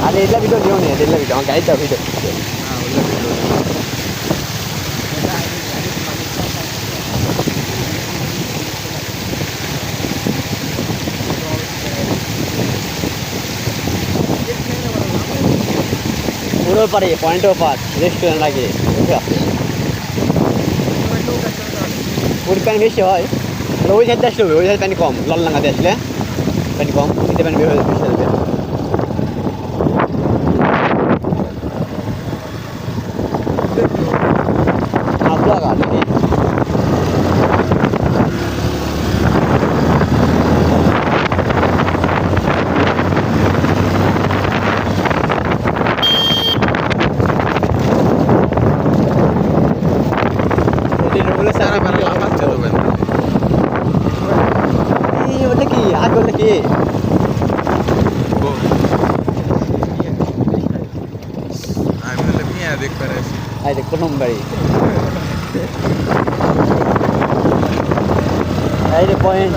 আরে এগুলা ভিডিও দিও নি, এগুলা ভিডিও আমার গাড়িটা ভিডিও পুরো পারে পয়েন্টও পার রেস্টুরেন্ট লাগে ওর প্যান বেশি হয় ওই সাইডে আসলে ওই সাইড প্যান কম লাল লাগাতে আসলে প্যান কম এতে প্যান বেশি হবে লাগা নাকি ওটা কি আগ ওটা কি আমি হলে মিয়া দেখতে আসি আই দেখ কোন বাড়ি এই যে পয়েন্ট